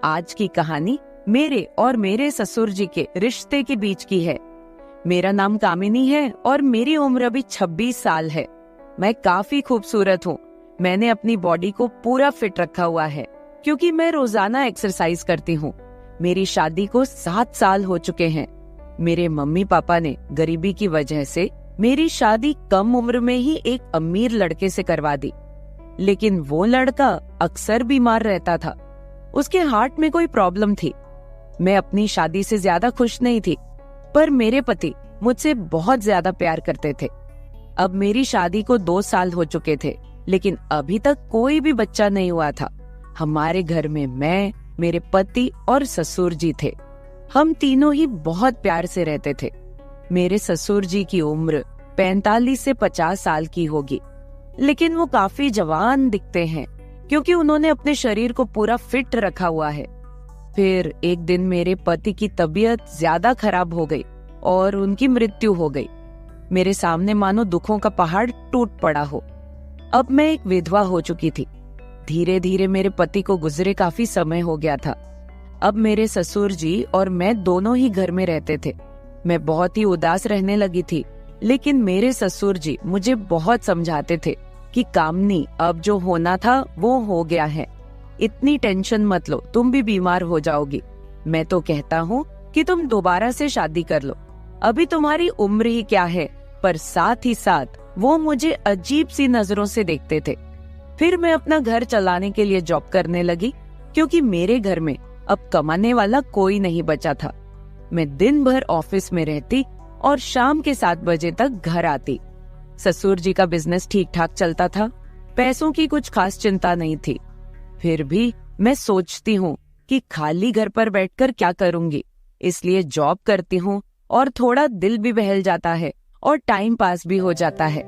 आज की कहानी मेरे और मेरे ससुर जी के रिश्ते के बीच की है। मेरा नाम कामिनी है और मेरी उम्र अभी 26 साल है। मैं काफी खूबसूरत हूँ। मैंने अपनी बॉडी को पूरा फिट रखा हुआ है क्योंकि मैं रोजाना एक्सरसाइज करती हूँ। मेरी शादी को 7 साल हो चुके हैं। मेरे मम्मी पापा ने गरीबी की वजह से मेरी शादी कम उम्र में ही एक अमीर लड़के से करवा दी, लेकिन वो लड़का अक्सर बीमार रहता था। उसके हार्ट में कोई प्रॉब्लम थी। मैं अपनी शादी से ज्यादा खुश नहीं थी, पर मेरे पति मुझसे बहुत ज्यादा प्यार करते थे। अब मेरी शादी को 2 साल हो चुके थे, लेकिन अभी तक कोई भी बच्चा नहीं हुआ था। हमारे घर में मैं, मेरे पति और ससुर जी थे। हम तीनों ही बहुत प्यार से रहते थे। मेरे ससुर जी की उम्र 45 से 50 साल की होगी, लेकिन वो काफी जवान दिखते हैं क्योंकि उन्होंने अपने शरीर को पूरा फिट रखा हुआ है। फिर एक दिन मेरे पति की तबीयत ज्यादा खराब हो गई और उनकी मृत्यु हो गई। मेरे सामने मानो दुखों का पहाड़ टूट पड़ा हो। अब मैं एक विधवा हो चुकी थी। धीरे धीरे मेरे पति को गुजरे काफी समय हो गया था। अब मेरे ससुर जी और मैं दोनों ही घर में रहते थे। मैं बहुत ही उदास रहने लगी थी, लेकिन मेरे ससुर जी मुझे बहुत समझाते थे कि कामनी, अब जो होना था वो हो गया है, इतनी टेंशन मत लो, तुम भी बीमार हो जाओगी। मैं तो कहता हूँ कि तुम दोबारा से शादी कर लो, अभी तुम्हारी उम्र ही क्या है। पर साथ ही साथ वो मुझे अजीब सी नजरों से देखते थे। फिर मैं अपना घर चलाने के लिए जॉब करने लगी क्योंकि मेरे घर में अब कमाने वाला कोई नहीं बचा था। मैं दिन भर ऑफिस में रहती और शाम के 7 बजे तक घर आती। ससुर जी का बिजनेस ठीक ठाक चलता था, पैसों की कुछ खास चिंता नहीं थी। फिर भी मैं सोचती हूँ कि खाली घर पर बैठकर क्या करूंगी, इसलिए जॉब करती हूँ और थोड़ा दिल भी बहल जाता है और टाइम पास भी हो जाता है।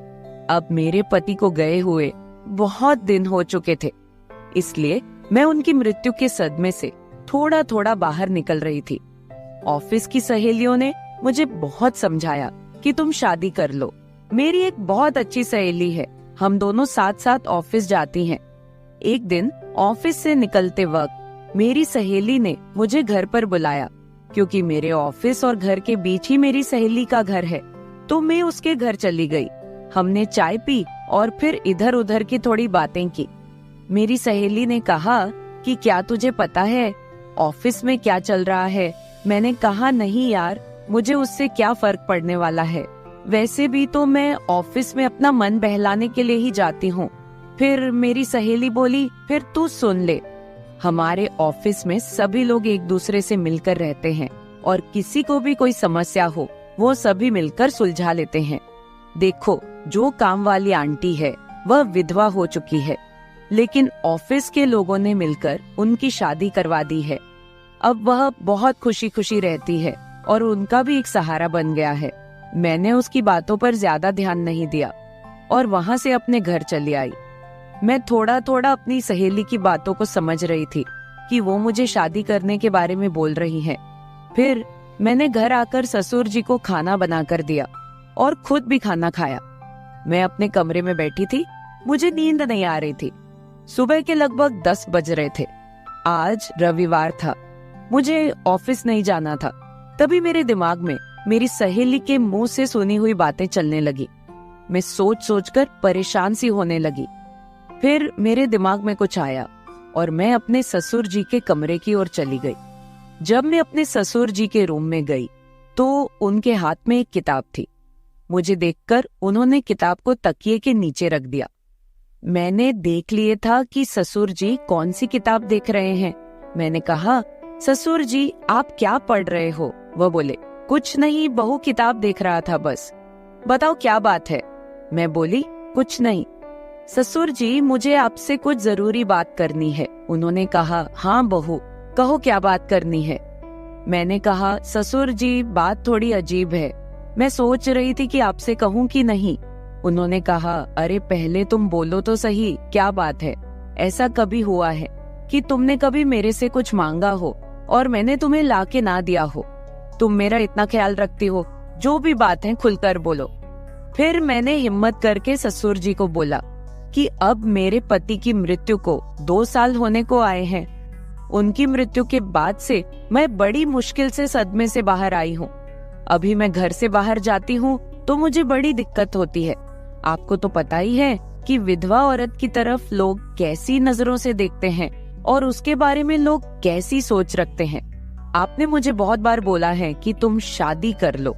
अब मेरे पति को गए हुए बहुत दिन हो चुके थे, इसलिए मैं उनकी मृत्यु के सदमे से थोड़ा थोड़ा बाहर निकल रही थी। ऑफिस की सहेलियों ने मुझे बहुत समझाया कि तुम शादी कर लो। मेरी एक बहुत अच्छी सहेली है, हम दोनों साथ साथ ऑफिस जाती हैं। एक दिन ऑफिस से निकलते वक्त मेरी सहेली ने मुझे घर पर बुलाया क्योंकि मेरे ऑफिस और घर के बीच ही मेरी सहेली का घर है। तो मैं उसके घर चली गई। हमने चाय पी और फिर इधर उधर की थोड़ी बातें की। मेरी सहेली ने कहा कि क्या तुझे पता है ऑफिस में क्या चल रहा है? मैंने कहा नहीं यार, मुझे उससे क्या फर्क पड़ने वाला है, वैसे भी तो मैं ऑफिस में अपना मन बहलाने के लिए ही जाती हूँ। फिर मेरी सहेली बोली, फिर तू सुन ले, हमारे ऑफिस में सभी लोग एक दूसरे से मिलकर रहते हैं और किसी को भी कोई समस्या हो वो सभी मिलकर सुलझा लेते हैं। देखो, जो काम वाली आंटी है वह विधवा हो चुकी है, लेकिन ऑफिस के लोगों ने मिलकर उनकी शादी करवा दी है। अब वह बहुत खुशी खुशी रहती है और उनका भी एक सहारा बन गया है। मैंने उसकी बातों पर ज्यादा ध्यान नहीं दिया और वहां से अपने घर चली आई। मैं थोड़ा थोड़ा अपनी सहेली की बातों को समझ रही थी कि वो मुझे शादी करने के बारे में बोल रही है। फिर मैंने घर आकर ससुर जी को खाना बनाकर दिया और खुद भी खाना खाया। मैं अपने कमरे में बैठी थी, मुझे नींद नहीं आ रही थी। सुबह के लगभग 10 बज रहे थे। आज रविवार था, मुझे ऑफिस नहीं जाना था। तभी मेरे दिमाग में मेरी सहेली के मुंह से सुनी हुई बातें चलने लगी। मैं सोच सोचकर परेशान सी होने लगी। फिर मेरे दिमाग में कुछ आया और मैं अपने ससुर जी के कमरे की ओर चली गई। जब मैं अपने ससुर जी के रूम में गई तो उनके हाथ में एक किताब थी। मुझे देखकर उन्होंने किताब को तकिए के नीचे रख दिया। मैंने देख लिए था कि ससुर जी कौन सी किताब देख रहे हैं। मैंने कहा, ससुर जी आप क्या पढ़ रहे हो? वो बोले, कुछ नहीं बहू, किताब देख रहा था बस। बताओ क्या बात है? मैं बोली, कुछ नहीं। ससुर जी मुझे आपसे कुछ जरूरी बात करनी है। उन्होंने कहा, हाँ बहू कहो क्या बात करनी है। मैंने कहा, ससुर जी बात थोड़ी अजीब है, मैं सोच रही थी कि आपसे कहूँ कि नहीं। उन्होंने कहा, अरे पहले तुम बोलो तो सही, क्या बात है? ऐसा कभी हुआ है कि तुमने कभी मेरे से कुछ मांगा हो और मैंने तुम्हें ला के ना दिया हो? तुम मेरा इतना ख्याल रखती हो, जो भी बात है खुलकर बोलो। फिर मैंने हिम्मत करके ससुर जी को बोला कि अब मेरे पति की मृत्यु को 2 साल होने को आए हैं। उनकी मृत्यु के बाद से मैं बड़ी मुश्किल से सदमे से बाहर आई हूँ। अभी मैं घर से बाहर जाती हूँ तो मुझे बड़ी दिक्कत होती है। आपको तो पता ही है कि विधवा औरत की तरफ लोग कैसी नजरों से देखते हैं और उसके बारे में लोग कैसी सोच रखते हैं। आपने मुझे बहुत बार बोला है कि तुम शादी कर लो।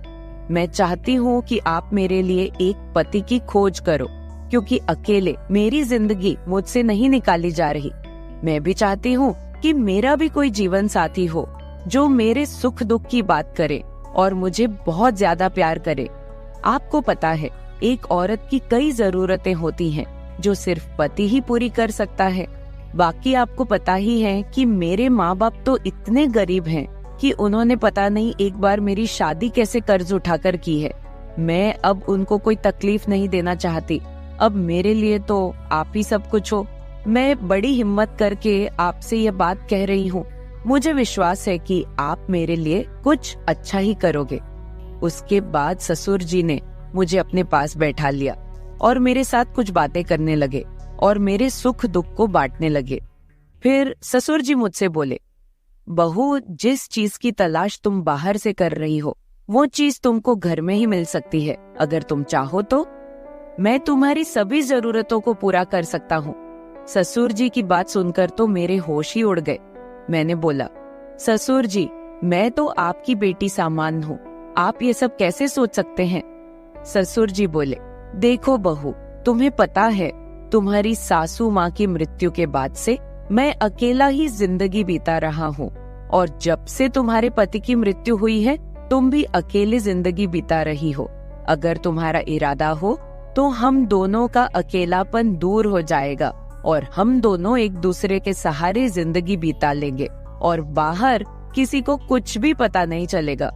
मैं चाहती हूँ कि आप मेरे लिए एक पति की खोज करो, क्योंकि अकेले मेरी जिंदगी मुझसे नहीं निकाली जा रही। मैं भी चाहती हूँ कि मेरा भी कोई जीवन साथी हो जो मेरे सुख दुख की बात करे और मुझे बहुत ज्यादा प्यार करे। आपको पता है, एक औरत की कई जरूरतें होती हैं जो सिर्फ पति ही पूरी कर सकता है। बाकी आपको पता ही है कि मेरे माँ बाप तो इतने गरीब हैं कि उन्होंने पता नहीं एक बार मेरी शादी कैसे कर्ज उठाकर की है। मैं अब उनको कोई तकलीफ नहीं देना चाहती। अब मेरे लिए तो आप ही सब कुछ हो। मैं बड़ी हिम्मत करके आपसे ये बात कह रही हूँ। मुझे विश्वास है कि आप मेरे लिए कुछ अच्छा ही करोगे। उसके बाद ससुर जी ने मुझे अपने पास बैठा लिया और मेरे साथ कुछ बातें करने लगे और मेरे सुख दुख को बांटने लगे। फिर ससुर जी मुझसे बोले, बहू, जिस चीज की तलाश तुम बाहर से कर रही हो वो चीज तुमको घर में ही मिल सकती है। अगर तुम चाहो तो मैं तुम्हारी सभी जरूरतों को पूरा कर सकता हूँ। ससुर जी की बात सुनकर तो मेरे होश ही उड़ गए। मैंने बोला, ससुर जी, मैं तो आपकी बेटी सामान हूँ, आप ये सब कैसे सोच सकते हैं? ससुर जी बोले, देखो बहू, तुम्हें पता है तुम्हारी सासू माँ की मृत्यु के बाद से मैं अकेला ही जिंदगी बीता रहा हूँ, और जब से तुम्हारे पति की मृत्यु हुई है तुम भी अकेले जिंदगी बीता रही हो। अगर तुम्हारा इरादा हो तो हम दोनों का अकेलापन दूर हो जाएगा और हम दोनों एक दूसरे के सहारे जिंदगी बिता लेंगे और बाहर किसी को कुछ भी पता नहीं चलेगा।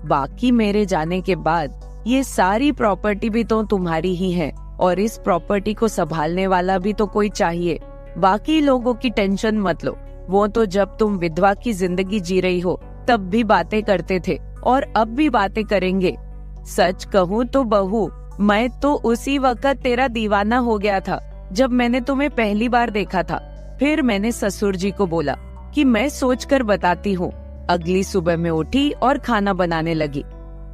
बाकी मेरे जाने के बाद ये सारी प्रॉपर्टी भी तो तुम्हारी ही है और इस प्रॉपर्टी को संभालने वाला भी तो कोई चाहिए। बाकी लोगों की टेंशन मत लो, वो तो जब तुम विधवा की जिंदगी जी रही हो तब भी बातें करते थे और अब भी बातें करेंगे। सच कहूँ तो बहू, मैं तो उसी वक्त तेरा दीवाना हो गया था जब मैंने तुम्हें पहली बार देखा था। फिर मैंने ससुर जी को बोला कि मैं सोचकर बताती हूँ। अगली सुबह मैं उठी और खाना बनाने लगी।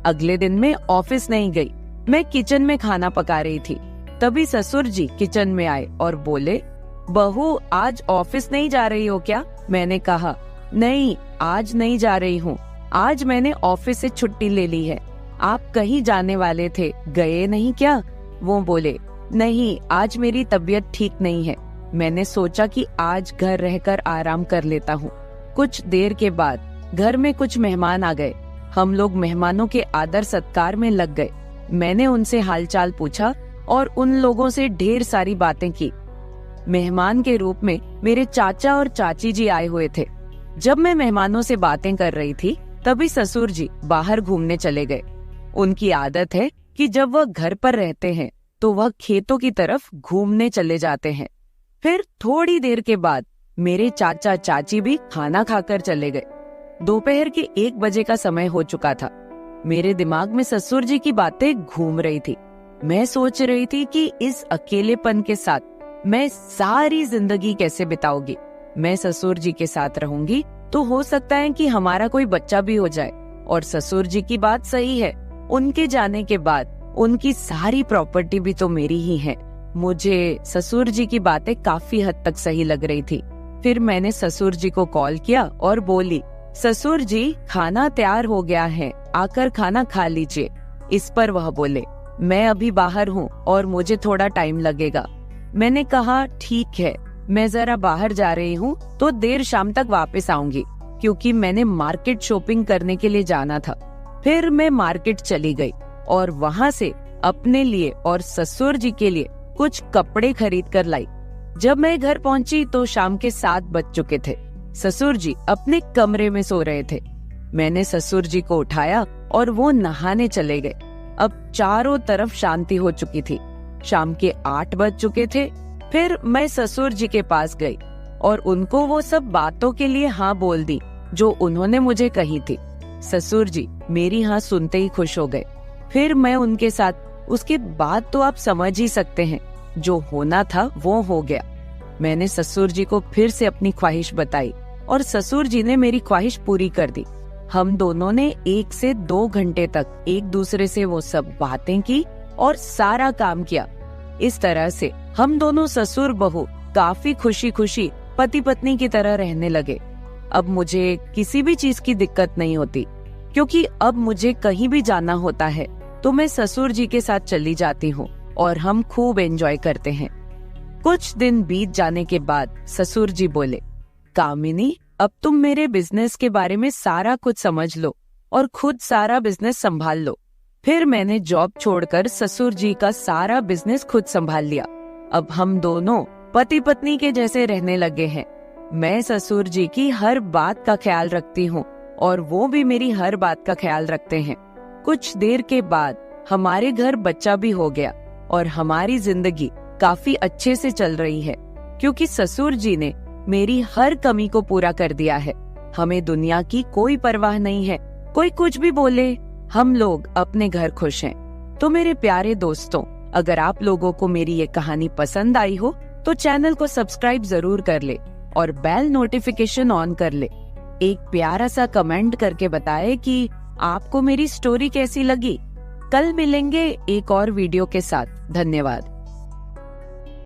अगले दिन मैं ऑफिस नहीं गई, मैं किचन में खाना पका रही थी। तभी ससुर जी किचन में आए और बोले, बहू, आज ऑफिस नहीं जा रही हो क्या? मैंने कहा, नहीं, आज नहीं जा रही हूँ, आज मैंने ऑफिस से छुट्टी ले ली है। आप कहीं जाने वाले थे, गए नहीं क्या? वो बोले, नहीं, आज मेरी तबीयत ठीक नहीं है। मैंने सोचा कि आज घर रहकर आराम कर लेता हूँ। कुछ देर के बाद घर में कुछ मेहमान आ गए। हम लोग मेहमानों के आदर सत्कार में लग गए। मैंने उनसे हालचाल पूछा और उन लोगों से ढेर सारी बातें की। मेहमान के रूप में मेरे चाचा और चाची जी आए हुए थे। जब मैं मेहमानों से बातें कर रही थी तभी ससुर जी बाहर घूमने चले गए। उनकी आदत है कि जब वह घर पर रहते हैं तो वह खेतों की तरफ घूमने चले जाते हैं। फिर थोड़ी देर के बाद मेरे चाचा चाची भी खाना खाकर चले गए। दोपहर के 1 बजे का समय हो चुका था। मेरे दिमाग में ससुर जी की बातें घूम रही थी। मैं सोच रही थी कि इस अकेलेपन के साथ मैं सारी जिंदगी कैसे बिताऊंगी। मैं ससुर जी के साथ रहूंगी तो हो सकता है कि हमारा कोई बच्चा भी हो जाए। और ससुर जी की बात सही है, उनके जाने के बाद उनकी सारी प्रॉपर्टी भी तो मेरी ही है। मुझे ससुर जी की बातें काफी हद तक सही लग रही थी। फिर मैंने ससुर जी को कॉल किया और बोली, ससुर जी, खाना तैयार हो गया है, आकर खाना खा लीजिए। इस पर वह बोले, मैं अभी बाहर हूँ और मुझे थोड़ा टाइम लगेगा। मैंने कहा, ठीक है, मैं जरा बाहर जा रही हूँ तो देर शाम तक वापस आऊंगी, क्योंकि मैंने मार्केट शॉपिंग करने के लिए जाना था। फिर मैं मार्केट चली गई और वहाँ से अपने लिए और ससुर जी के लिए कुछ कपड़े खरीद कर लाई। जब मैं घर पहुंची तो शाम के 7 बज चुके थे। ससुर जी अपने कमरे में सो रहे थे। मैंने ससुर जी को उठाया और वो नहाने चले गए। अब चारों तरफ शांति हो चुकी थी। शाम के 8 बज चुके थे। फिर मैं ससुर जी के पास गई और उनको वो सब बातों के लिए हाँ बोल दी जो उन्होंने मुझे कही थी। ससुर जी मेरी हाँ सुनते ही खुश हो गए। फिर मैं उनके साथ, उसके बाद तो आप समझ ही सकते हैं, जो होना था वो हो गया। मैंने ससुर जी को फिर से अपनी ख्वाहिश बताई और ससुर जी ने मेरी ख्वाहिश पूरी कर दी। हम दोनों ने 1 से 2 घंटे तक एक दूसरे से वो सब बातें की और सारा काम किया। इस तरह से हम दोनों ससुर बहू काफी खुशी खुशी पति पत्नी की तरह रहने लगे। अब मुझे किसी भी चीज की दिक्कत नहीं होती, क्योंकि अब मुझे कहीं भी जाना होता है तो मैं ससुर जी के साथ चली जाती हूँ और हम खूब एंजॉय करते हैं। कुछ दिन बीत जाने के बाद ससुर जी बोले, कामिनी, अब तुम मेरे बिजनेस के बारे में सारा कुछ समझ लो और खुद सारा बिजनेस संभाल लो। फिर मैंने जॉब छोड़कर ससुर जी का सारा बिजनेस खुद संभाल लिया। अब हम दोनों पति पत्नी के जैसे रहने लगे हैं। मैं ससुर जी की हर बात का ख्याल रखती हूँ और वो भी मेरी हर बात का ख्याल रखते हैं। कुछ देर के बाद हमारे घर बच्चा भी हो गया और हमारी जिंदगी काफी अच्छे से चल रही है, क्योंकि ससुर जी ने मेरी हर कमी को पूरा कर दिया है। हमें दुनिया की कोई परवाह नहीं है, कोई कुछ भी बोले, हम लोग अपने घर खुश हैं। तो मेरे प्यारे दोस्तों, अगर आप लोगों को मेरी ये कहानी पसंद आई हो तो चैनल को सब्सक्राइब जरूर कर ले और बेल नोटिफिकेशन ऑन कर ले। एक प्यारा सा कमेंट करके बताएं कि आपको मेरी स्टोरी कैसी लगी। कल मिलेंगे एक और वीडियो के साथ। धन्यवाद।